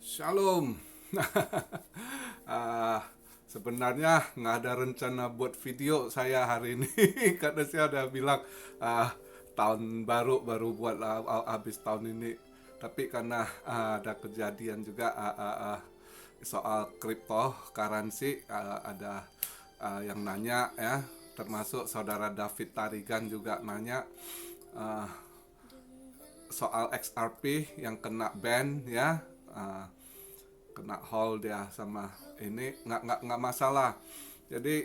Shalom. Ah, Sebenarnya nggak ada rencana buat video saya hari ini karena saya udah bilang ah, tahun baru baru buat habis tahun ini. Tapi karena ada kejadian juga soal cryptocurrency, ada yang nanya ya, termasuk saudara David Tarigan juga nanya ah, soal XRP yang kena ban ya. Ah, Kena hold ya sama ini nggak masalah. Jadi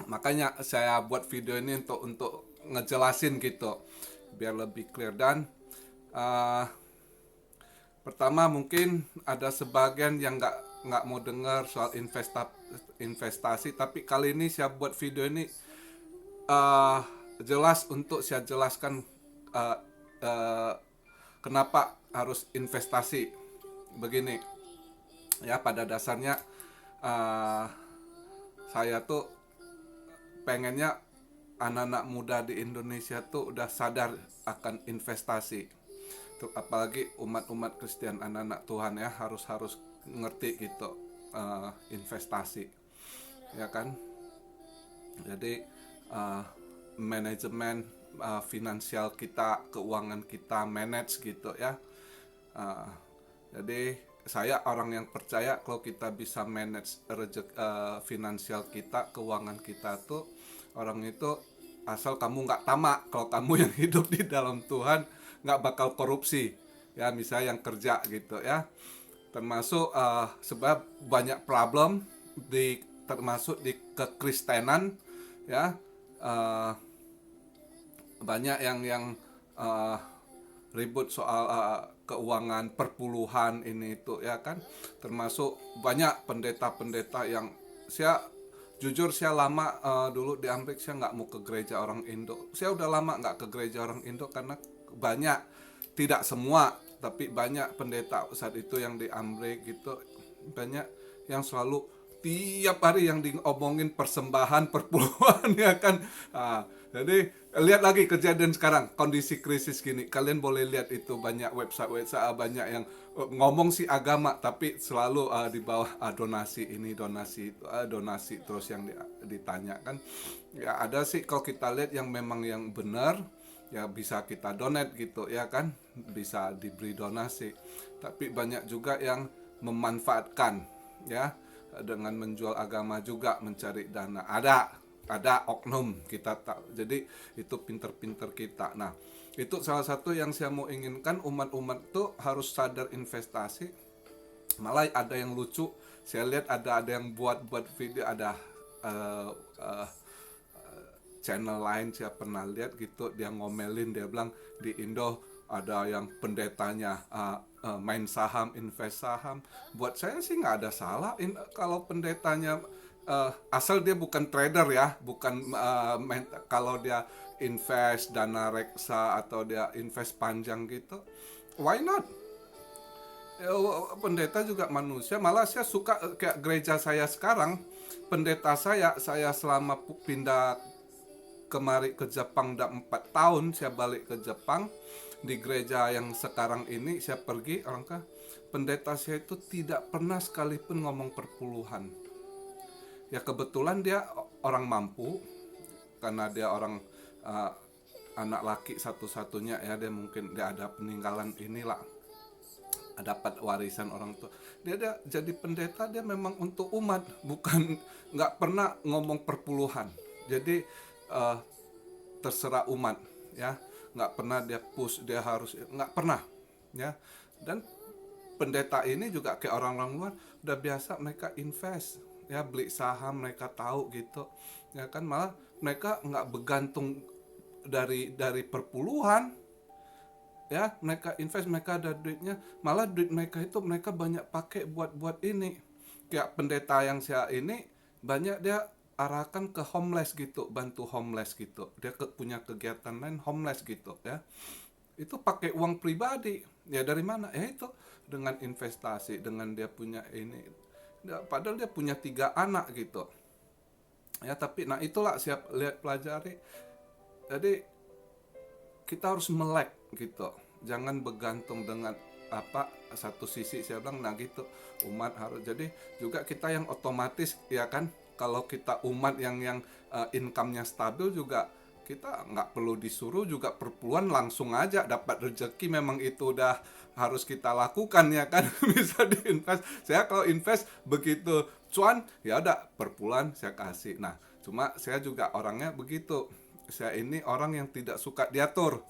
makanya saya buat video ini untuk ngejelasin gitu biar lebih clear. Dan uh, pertama mungkin ada sebagian yang nggak mau dengar soal investasi, tapi kali ini saya buat video ini uh, jelas untuk saya jelaskan uh, uh, kenapa harus investasi. Begini ya, pada dasarnya uh, saya tuh pengennya anak-anak muda di Indonesia tuh udah sadar akan investasi. Tuh, apalagi umat-umat Kristen, anak-anak Tuhan ya, harus ngerti gitu investasi, ya kan. Jadi uh, manajemen finansial kita, keuangan kita manage gitu ya. Uh, jadi saya orang yang percaya kalau kita bisa manage finansial kita, keuangan kita tuh, orang itu asal kamu nggak tamak, kalau kamu yang hidup di dalam Tuhan nggak bakal korupsi ya, misalnya yang kerja gitu ya. Termasuk sebab banyak problem termasuk di kekristenan ya. uh, Banyak yang uh, ribut soal keuangan perpuluhan ini itu ya kan. Termasuk banyak pendeta-pendeta yang saya jujur, saya lama dulu di Amerika saya nggak mau ke gereja orang Indo. Saya udah lama nggak ke gereja orang Indo karena banyak, tidak semua tapi banyak pendeta saat itu yang di Amerika gitu, banyak yang selalu tiap hari yang diomongin persembahan perpuluhan ya kan. Jadi lihat lagi kejadian sekarang, kondisi krisis gini, kalian boleh lihat itu banyak website banyak yang ngomong sih agama tapi selalu di bawah donasi ini donasi itu, donasi terus yang ditanyakan. Ya ada sih kalau kita lihat yang memang yang benar ya bisa kita donate gitu ya kan, bisa diberi donasi. Tapi banyak juga yang memanfaatkan ya, dengan menjual agama juga mencari dana. Ada oknum, kita tak, jadi itu pinter-pinter kita. Nah itu salah satu yang saya mau inginkan, umat-umat tuh harus sadar investasi. Malah ada yang lucu, saya lihat ada yang buat video, ada uh, uh, channel lain saya pernah lihat gitu, dia ngomelin, dia bilang di Indo ada yang pendetanya main saham, invest saham. Buat saya sih nggak ada salah kalau pendetanya asal dia bukan trader ya, bukan kalau dia invest dana reksa atau dia invest panjang gitu, why not. Ya, pendeta juga manusia. Malah saya suka kayak gereja saya sekarang, pendeta saya selama pindah kemari ke Jepang udah 4 tahun, saya balik ke Jepang. Di gereja yang sekarang ini saya pergi, pendeta saya itu tidak pernah sekalipun ngomong perpuluhan. Ya kebetulan dia orang mampu, karena dia orang uh, anak laki satu-satunya ya, dia mungkin dia ada peninggalan inilah, dapat warisan orang tua. Dia jadi pendeta, dia memang untuk umat, bukan, nggak pernah ngomong perpuluhan. Jadi uh, terserah umat ya, nggak pernah dia push dia harus, nggak pernah ya. Dan pendeta ini juga kayak orang-orang luar udah biasa, mereka invest ya, beli saham, mereka tahu gitu ya kan. Malah mereka nggak bergantung dari perpuluhan ya, mereka invest, mereka ada duitnya, malah duit mereka itu mereka banyak pakai buat ini. Kayak pendeta yang saya ini, banyak dia arahkan ke homeless gitu, bantu homeless gitu, dia punya kegiatan lain homeless gitu ya. Itu pakai uang pribadi ya. Dari mana ya? Itu dengan investasi, dengan dia punya ini, padahal dia punya 3 anak gitu ya. Tapi nah itulah siap lihat, pelajari. Jadi kita harus melek gitu, jangan bergantung dengan apa satu sisi saya bilang nah gitu umat harus jadi juga kita yang otomatis ya kan kalau kita umat yang income-nya stabil juga kita nggak perlu disuruh juga perpuluhan langsung aja dapat rezeki memang itu udah harus kita lakukan ya kan bisa diinvest saya kalau invest begitu cuan ya udah perpuluhan saya kasih nah cuma saya juga orangnya begitu saya ini orang yang tidak suka diatur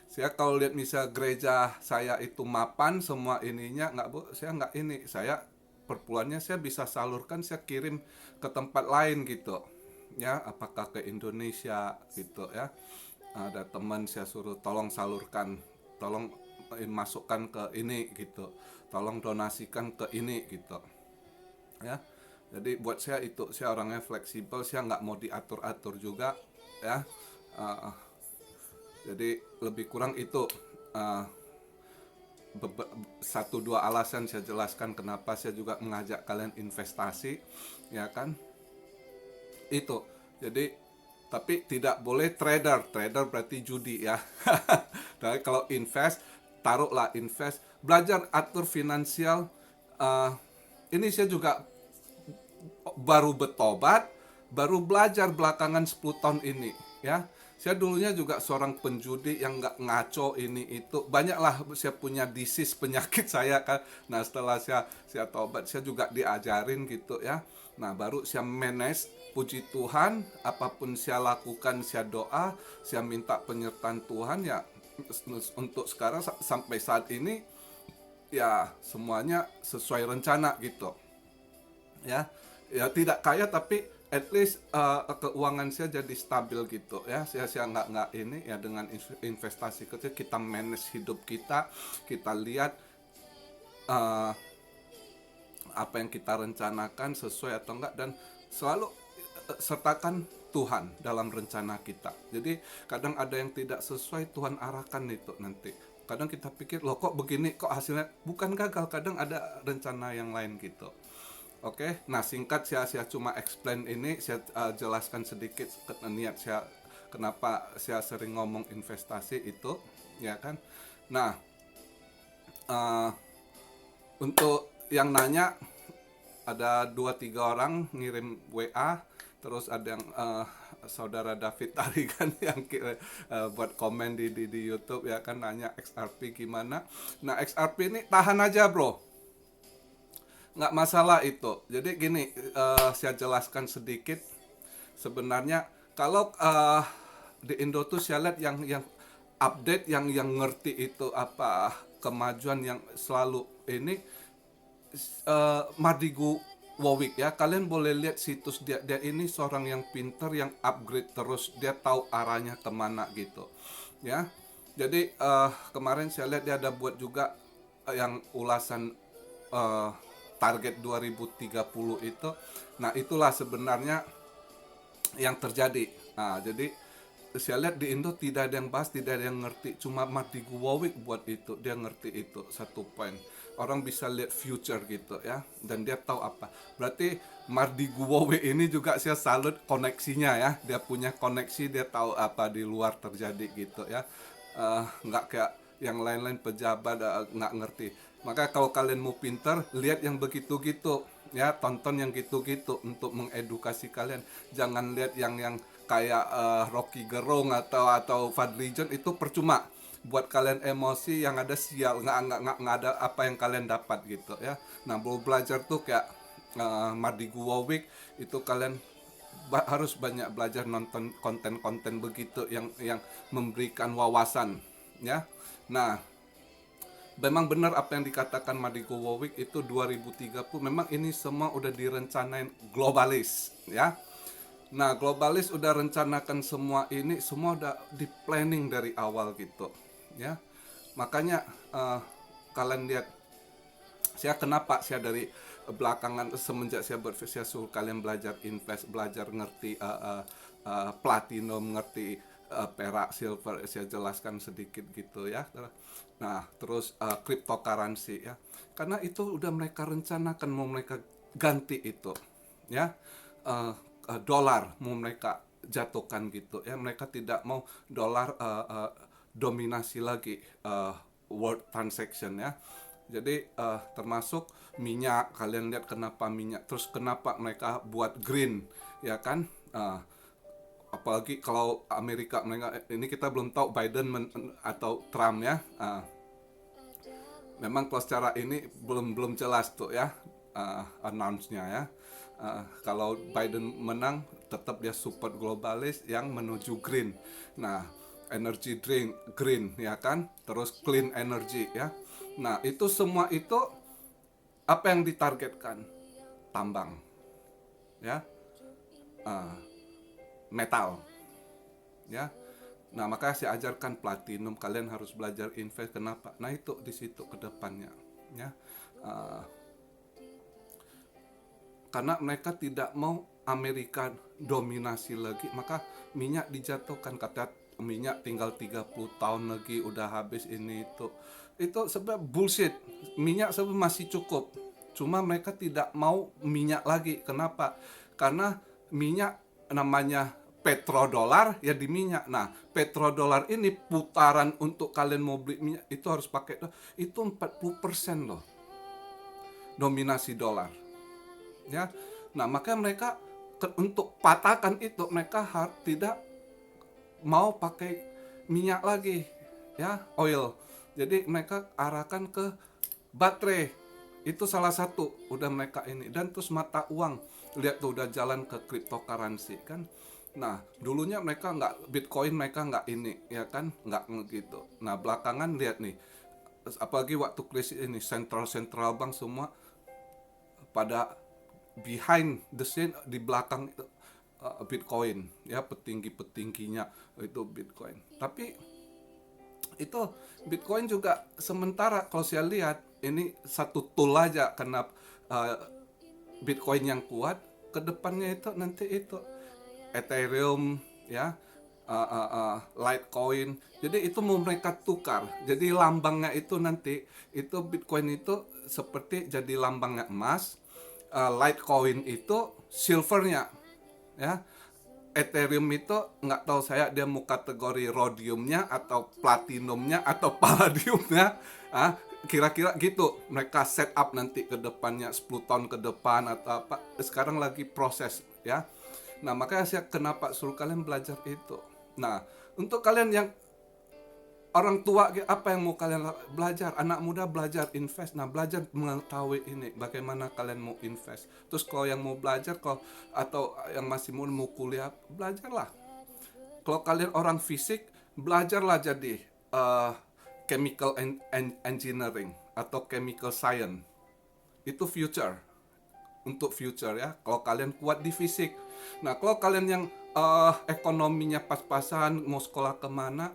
saya kalau lihat misal gereja saya itu mapan semua ininya nggak bu saya nggak ini saya perpuluhannya saya bisa salurkan saya kirim ke tempat lain gitu ya apakah ke Indonesia gitu ya ada teman saya suruh tolong salurkan tolong masukkan ke ini gitu tolong donasikan ke ini gitu ya jadi buat saya itu saya orangnya fleksibel saya nggak mau diatur atur juga ya. Uh, jadi lebih kurang itu uh, satu dua alasan saya jelaskan kenapa saya juga mengajak kalian investasi ya kan itu jadi tapi tidak boleh trader berarti judi ya. Tapi kalau invest taruhlah invest belajar atur finansial ini saya juga baru bertobat baru belajar belakangan 10 tahun ini ya saya dulunya juga seorang penjudi yang nggak ngaco ini itu banyaklah saya punya disease penyakit saya kan nah setelah saya tobat saya juga diajarin gitu ya nah baru saya manage puji Tuhan apapun saya lakukan saya doa saya minta penyertaan Tuhan ya untuk sekarang sampai saat ini ya semuanya sesuai rencana gitu ya ya tidak kaya tapi at least keuangan saya jadi stabil gitu ya saya nggak ini ya dengan investasi kecil kita manage hidup kita lihat uh, apa yang kita rencanakan sesuai atau enggak dan selalu sertakan Tuhan dalam rencana kita jadi kadang ada yang tidak sesuai Tuhan arahkan itu nanti kadang kita pikir loh kok begini kok hasilnya bukan gagal kadang ada rencana yang lain gitu. Oke, nah singkat saya cuma explain ini, saya jelaskan sedikit niat saya kenapa saya sering ngomong investasi itu, ya kan. Nah, uh, untuk yang nanya ada 2-3 orang ngirim WA, terus ada yang saudara David Tarigan yang buat komen di YouTube ya kan nanya XRP gimana. Nah XRP ini tahan aja bro. Nggak masalah itu. Jadi gini, saya jelaskan sedikit. Sebenarnya kalau di Indo tuh saya lihat yang update, yang ngerti itu apa kemajuan yang selalu ini Mardigu Wowik ya. Kalian boleh lihat situs dia. Dia ini seorang yang pinter, yang upgrade terus. Dia tahu arahnya kemana gitu. Ya. Jadi kemarin saya lihat dia ada buat juga yang ulasan target 2030 itu. Nah, itulah sebenarnya yang terjadi. Nah, jadi saya lihat di Indo tidak ada yang bahas, tidak ada yang ngerti. Cuma Mardigu Wowik buat itu, dia ngerti itu satu poin. Orang bisa lihat future gitu ya, dan dia tahu apa. Berarti Mardigu Wowik ini juga saya salut koneksinya ya. Dia punya koneksi, dia tahu apa di luar terjadi gitu ya. Nggak kayak yang lain-lain pejabat nggak ngerti. Maka kalau kalian mau pinter, lihat yang begitu-gitu ya, tonton yang gitu-gitu untuk mengedukasi kalian. Jangan lihat yang kayak Rocky Gerung atau Fadli John itu percuma. Buat kalian emosi yang ada sial, nggak ada apa yang kalian dapat gitu ya. Nah, mau belajar tuh kayak Mardigu Wowik itu kalian harus banyak belajar nonton konten-konten begitu yang memberikan wawasan ya. Nah, memang benar apa yang dikatakan Mardigu Wowik itu 2030 memang ini semua udah direncanain globalis ya. Nah, globalis udah rencanakan semua ini semua udah di planning dari awal gitu ya. Makanya kalian lihat saya kenapa saya dari belakangan semenjak saya berpikir saya suruh kalian belajar invest, belajar ngerti platinum, ngerti perak, silver, saya jelaskan sedikit gitu ya. Nah, terus cryptocurrency ya. Karena itu udah mereka rencanakan mau mereka ganti itu ya. Dolar mau mereka jatuhkan gitu ya. Mereka tidak mau dolar dominasi lagi world transaction ya. Jadi termasuk minyak, kalian lihat kenapa minyak, terus kenapa mereka buat green ya kan. Apalagi kalau Amerika, mereka ini kita belum tahu Biden atau Trump ya. Memang kalau secara ini belum jelas tuh ya, announce-nya ya. Kalau Biden menang, tetap dia support globalis yang menuju green. Nah, energy drink green ya kan, terus clean energy ya. Nah, itu semua itu apa yang ditargetkan? Tambang ya, metal ya. Nah, makanya saya ajarkan platinum, kalian harus belajar invest. Kenapa? Nah, itu di situ ke depannya ya. Karena mereka tidak mau Amerika dominasi lagi, maka minyak dijatuhkan. Kata minyak tinggal 30 tahun lagi udah habis ini itu sebab bullshit. Minyak sebab masih cukup, cuma mereka tidak mau minyak lagi. Kenapa? Karena minyak namanya petrodolar ya, di minyak. Nah, petrodolar ini putaran untuk kalian mau beli minyak itu harus pakai itu 40% loh dominasi dolar ya. Nah, maka mereka untuk patahkan itu, mereka tidak mau pakai minyak lagi ya, oil. Jadi mereka arahkan ke baterai. Itu salah satu udah mereka ini. Dan terus mata uang, lihat tuh udah jalan ke cryptocurrency kan. Nah, dulunya mereka nggak, Bitcoin mereka nggak ini ya kan, nggak gitu. Nah, belakangan lihat nih, apalagi waktu krisis ini, sentral bank semua pada behind the scene, di belakang itu Bitcoin ya, petingginya itu Bitcoin. Tapi itu Bitcoin juga sementara, kalau saya lihat ini satu tool aja. Karena Bitcoin yang kuat, kedepannya itu nanti itu Ethereum ya, Litecoin. Jadi itu mau mereka tukar. Jadi lambangnya itu nanti itu Bitcoin itu seperti jadi lambangnya emas, Litecoin itu silvernya ya. Ethereum itu nggak tahu saya dia mau kategori rhodiumnya atau platinumnya atau palladiumnya, kira-kira gitu mereka set up nanti ke depannya 10 tahun ke depan atau apa. Sekarang lagi proses ya. Nah, makanya saya kenapa suruh kalian belajar itu. Nah, untuk kalian yang orang tua, apa yang mau kalian belajar? Anak muda belajar invest. Nah, belajar mengetahui ini bagaimana kalian mau invest. Terus kalau yang mau belajar, kalau atau yang masih mau kuliah, belajarlah. Kalau kalian orang fisik, belajarlah jadi chemical engineering atau chemical science. Itu future, untuk future ya, kalau kalian kuat di fisik. Nah, kalau kalian yang ekonominya pas-pasan, mau sekolah kemana,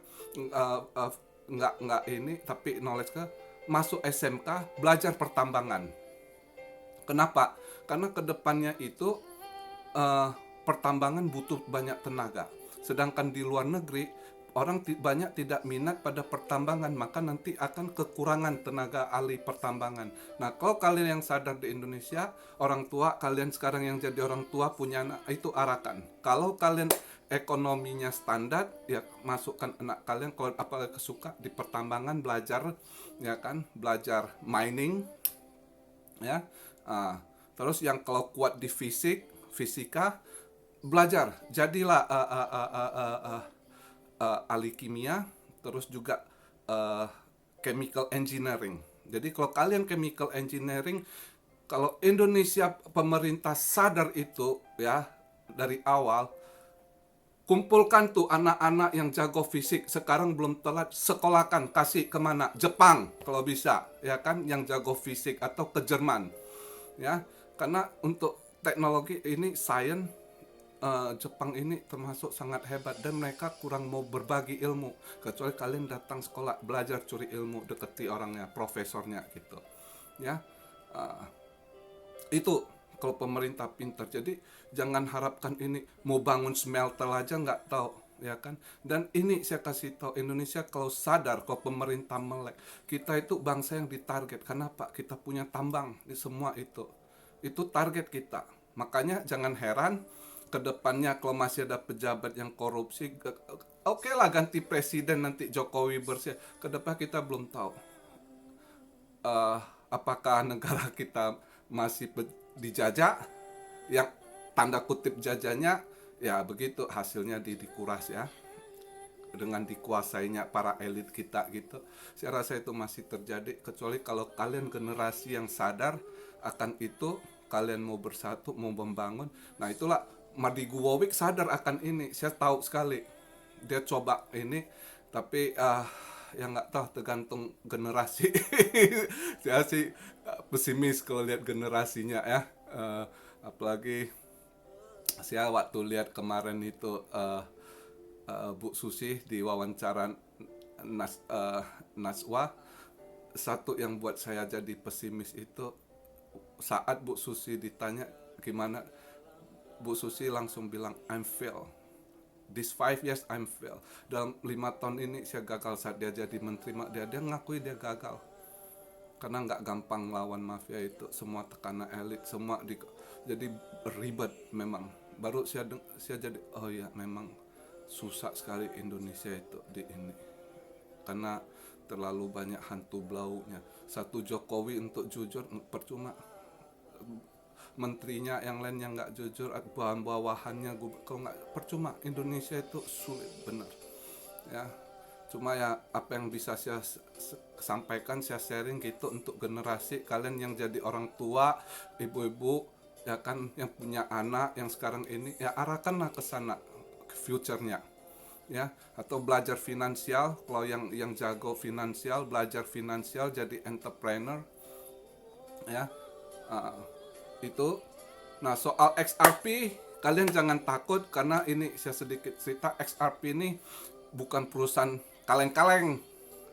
nggak ini, tapi knowledge ke masuk SMK belajar pertambangan. Kenapa? Karena kedepannya itu pertambangan butuh banyak tenaga. Sedangkan di luar negeri orang banyak tidak minat pada pertambangan, maka nanti akan kekurangan tenaga ahli pertambangan. Nah, kalau kalian yang sadar di Indonesia, orang tua kalian sekarang yang jadi orang tua punya anak, itu arahkan. Kalau kalian ekonominya standar, ya masukkan anak kalian, kalau apalagi suka di pertambangan, belajar ya kan, belajar mining ya. Terus yang kalau kuat di fisika, belajar jadilah ahli kimia, terus juga chemical engineering. Jadi kalau kalian chemical engineering, kalau Indonesia pemerintah sadar itu ya dari awal, kumpulkan tuh anak-anak yang jago fisik, sekarang belum telat, sekolahkan, kasih kemana? Jepang kalau bisa ya kan, yang jago fisik, atau ke Jerman ya. Karena untuk teknologi ini, sains, Jepang ini termasuk sangat hebat, dan mereka kurang mau berbagi ilmu, kecuali kalian datang sekolah belajar curi ilmu, deketi orangnya, profesornya gitu ya. Itu kalau pemerintah pintar. Jadi jangan harapkan ini mau bangun smelter aja nggak tahu ya kan. Dan ini saya kasih tahu, Indonesia kalau sadar, kalau pemerintah melek, kita itu bangsa yang ditarget. Kenapa? Kita punya tambang di semua itu target kita. Makanya jangan heran kedepannya kalau masih ada pejabat yang korupsi, oke lah ganti presiden nanti Jokowi bersih. Kedepan kita belum tahu eh, apakah negara kita masih dijajah, yang tanda kutip jajahnya ya begitu hasilnya dikuras ya, dengan dikuasainya para elit kita gitu. Saya rasa itu masih terjadi, kecuali kalau kalian generasi yang sadar akan itu, kalian mau bersatu, mau membangun. Nah itulah Madi Guwowic sadar akan ini, saya tahu sekali. Dia coba ini, tapi yang nggak tahu, tergantung generasi. Saya sih pesimis kalau lihat generasinya ya. Apalagi saya waktu lihat kemarin itu Bu Susi di wawancara Naswa, satu yang buat saya jadi pesimis itu saat Bu Susi ditanya gimana, Bu Susi langsung bilang I'm fail. This 5 years I'm fail. Dalam 5 tahun ini saya gagal. Saat dia jadi menteri, dia ngakui dia gagal. Karena nggak gampang lawan mafia itu, semua tekanan elit, semua jadi ribet memang. Baru saya jadi oh ya memang susah sekali Indonesia itu di ini, karena terlalu banyak hantu blaunya. Satu Jokowi untuk jujur percuma, menterinya yang lain yang nggak jujur, bawahannya kalau nggak percuma. Indonesia itu sulit benar ya. Cuma ya apa yang bisa saya sampaikan, saya sharing gitu untuk generasi kalian yang jadi orang tua, ibu-ibu ya kan, yang punya anak yang sekarang ini, ya arahkanlah ke sana future-nya ya. Atau belajar finansial, kalau yang jago finansial, belajar finansial jadi entrepreneur ya. Itu. Nah soal XRP, kalian jangan takut, karena ini saya sedikit cerita. XRP ini bukan perusahaan kaleng-kaleng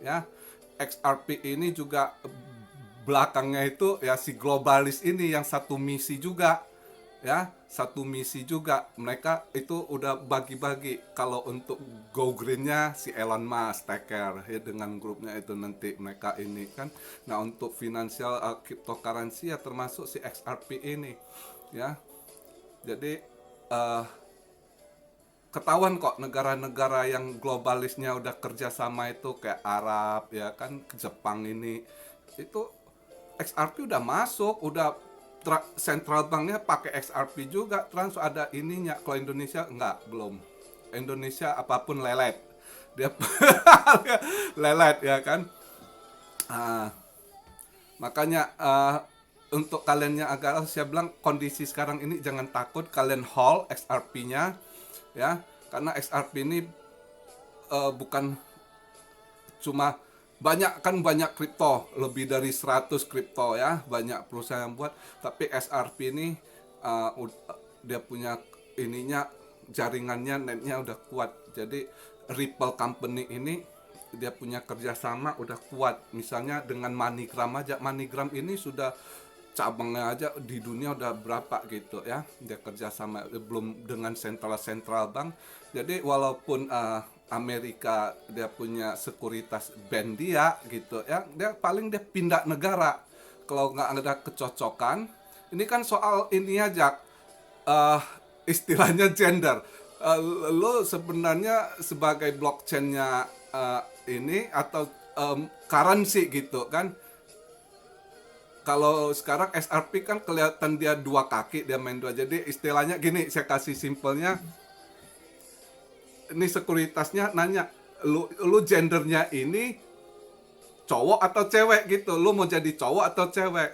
ya. XRP ini juga belakangnya itu ya si globalis ini yang satu misi juga ya, satu misi juga. Mereka itu udah bagi-bagi. Kalau untuk go greennya si Elon Musk take care ya, dengan grupnya itu nanti mereka ini kan. Nah untuk finansial cryptocurrency ya termasuk si XRP ini ya. Jadi ketahuan kok negara-negara yang globalisnya udah kerjasama itu, kayak Arab ya kan, Jepang ini, itu XRP udah masuk, udah central banknya pakai XRP juga, trans ada ininya. Kalau Indonesia enggak, belum. Indonesia apapun lelet, dia lelet ya kan. Makanya untuk kalian yang agak, saya bilang kondisi sekarang ini jangan takut, kalian hold XRP-nya ya, karena XRP ini bukan cuma banyak kripto, lebih dari 100 kripto ya, banyak perusahaan yang buat. Tapi XRP ini dia punya ininya, jaringannya, netnya udah kuat. Jadi Ripple Company ini dia punya kerjasama udah kuat. Misalnya dengan MoneyGram aja, MoneyGram ini sudah cabangnya aja di dunia udah berapa gitu ya, dia kerjasama, belum dengan central bank. Jadi walaupun Amerika dia punya sekuritas band dia gitu ya, dia paling dia pindah negara kalau nggak ada kecocokan. Ini kan soal ini aja, istilahnya gender. Lo sebenarnya sebagai blockchainnya ini atau currency gitu kan. Kalau sekarang XRP kan kelihatan dia 2 kaki, dia main 2. Jadi istilahnya gini, saya kasih simpelnya. Ini sekuritasnya nanya, lu gendernya ini cowok atau cewek gitu. Lu mau jadi cowok atau cewek.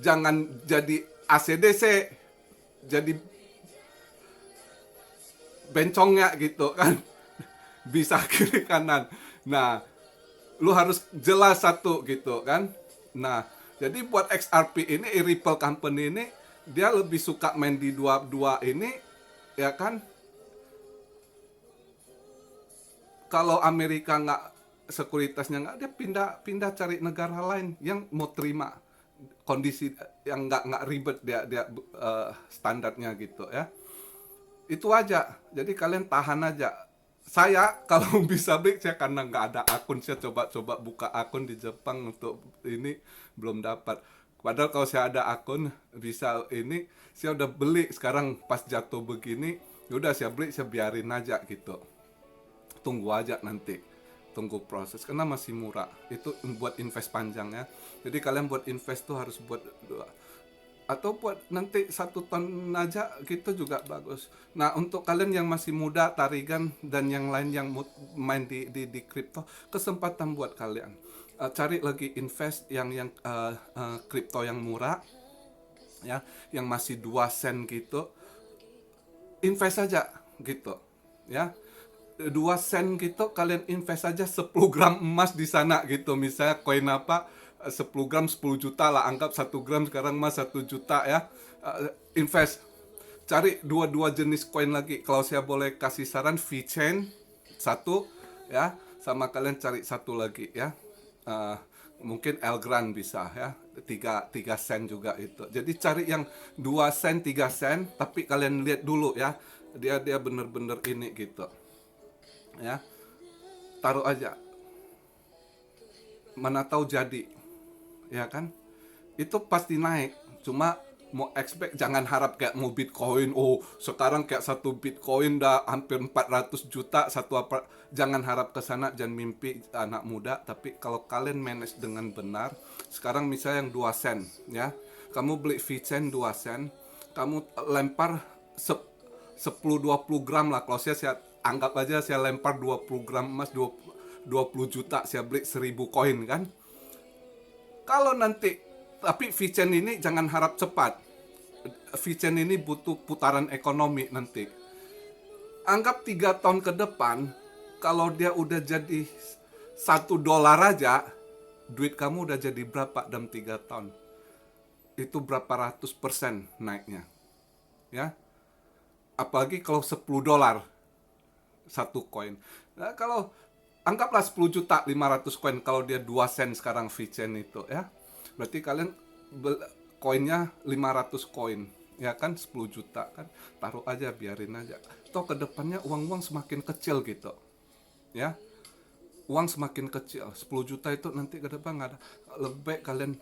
Jangan jadi ACDC, jadi bencongnya gitu kan. Bisa kiri kanan. Nah, lu harus jelas satu gitu kan. Nah, jadi buat XRP ini, Ripple Company ini, dia lebih suka main di dua ini, ya kan. Kalau Amerika nggak, sekuritasnya nggak, dia pindah cari negara lain yang mau terima kondisi yang nggak ribet, dia standarnya gitu ya. Itu aja. Jadi kalian tahan aja. Saya kalau bisa beli, saya karena nggak ada akun, saya coba buka akun di Jepang untuk ini, belum dapat. Padahal kalau saya ada akun bisa ini, saya udah beli sekarang pas jatuh begini, udah saya beli, saya biarin aja gitu. Tunggu aja nanti, tunggu proses karena masih murah. Itu buat invest panjang ya. Jadi kalian buat invest tuh harus buat atau buat nanti 1 tahun aja gitu juga bagus. Nah, untuk kalian yang masih muda, tarigan dan yang lain yang main di kripto, kesempatan buat kalian. Cari lagi invest yang kripto yang murah ya, yang masih 2 sen gitu. Invest aja gitu ya. 2 sen gitu kalian invest aja 10 gram emas di sana gitu. Misalnya koin apa 10 gram 10 juta lah, anggap 1 gram sekarang emas 1 juta ya. Invest, cari dua jenis koin lagi. Kalau saya boleh kasih saran, VeChain satu ya, sama kalian cari satu lagi ya. Mungkin Elgrand bisa ya, 3 sen juga itu. Jadi cari yang 2 sen 3 sen, tapi kalian lihat dulu ya, dia bener-bener ini gitu ya. Taruh aja, mana tahu jadi ya kan. Itu pasti naik, cuma mau expect, jangan harap kayak mau Bitcoin, oh sekarang kayak 1 Bitcoin dah hampir 400 juta satu apa. Jangan harap ke sana, jangan mimpi anak muda. Tapi kalau kalian manage dengan benar, sekarang misalnya yang 2 sen ya, kamu beli VeChain 2 sen, kamu lempar 10-20 gram lah. Kalau saya anggap aja saya lempar 20 gram emas, 20 juta, saya beli 1000 koin kan. Kalau nanti, tapi VeChain ini jangan harap cepat. VeChain ini butuh putaran ekonomi nanti. Anggap 3 tahun ke depan, kalau dia udah jadi $1 aja, duit kamu udah jadi berapa dalam 3 tahun? Itu berapa ratus persen naiknya. Ya. Apalagi kalau $10 satu koin. Nah, kalau anggaplah 10 juta 500 koin, kalau dia 2 sen sekarang VeChain itu ya. Berarti kalian koinnya 500 koin, ya kan 10 juta kan. Taruh aja, biarin aja. Toh kedepannya uang-uang semakin kecil gitu. Ya. Uang semakin kecil. 10 juta itu nanti ke depan nggak ada. Lebih baik kalian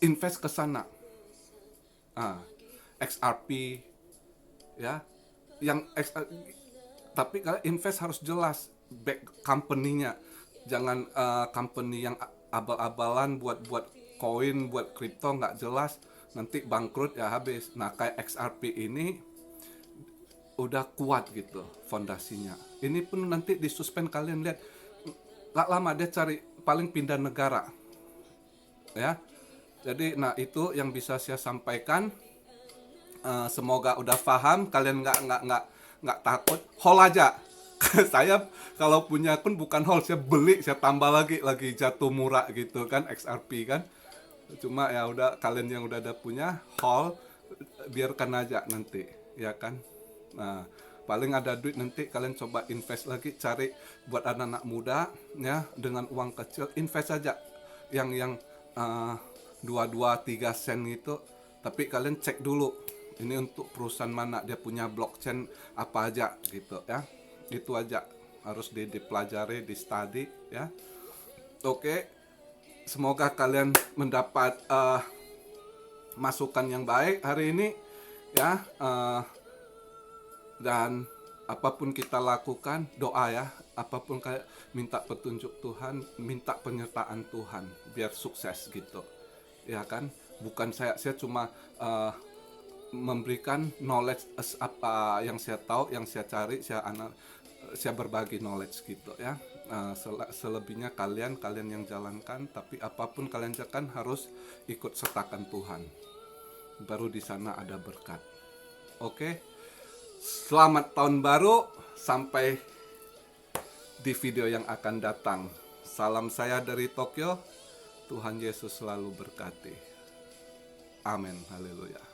invest ke sana. XRP ya. Tapi kalian invest harus jelas back company-nya. Jangan company yang abal-abalan buat koin, buat kripto nggak jelas, nanti bangkrut ya habis. Nah, kayak XRP ini udah kuat gitu fondasinya. Ini pun nanti disuspend, kalian lihat nggak lama dia cari paling pindah negara. Ya. Jadi nah itu yang bisa saya sampaikan. Semoga udah paham, kalian nggak takut, hold aja. Saya kalau punya akun bukan hold, saya beli, saya tambah lagi jatuh murah gitu kan, XRP kan. Cuma ya udah, kalian yang udah ada punya, hold, biarkan aja nanti ya kan. Nah, paling ada duit nanti kalian coba invest lagi, cari buat anak-anak muda ya, dengan uang kecil invest aja yang 2-3 sen gitu. Tapi kalian cek dulu ini untuk perusahaan mana, dia punya blockchain apa aja gitu ya. Itu aja harus dipelajari, di study ya. Oke, semoga kalian mendapat masukan yang baik hari ini ya. Dan apapun kita lakukan, doa ya. Apapun kayak minta petunjuk Tuhan, minta penyertaan Tuhan biar sukses gitu ya kan. Bukan saya cuma memberikan knowledge apa yang saya tahu, yang saya cari, saya berbagi knowledge gitu ya. Selebihnya kalian yang jalankan, tapi apapun kalian jalankan harus ikut sertakan Tuhan. Baru di sana ada berkat. Oke. Selamat tahun baru, sampai di video yang akan datang. Salam saya dari Tokyo. Tuhan Yesus selalu berkati. Amin. Haleluya.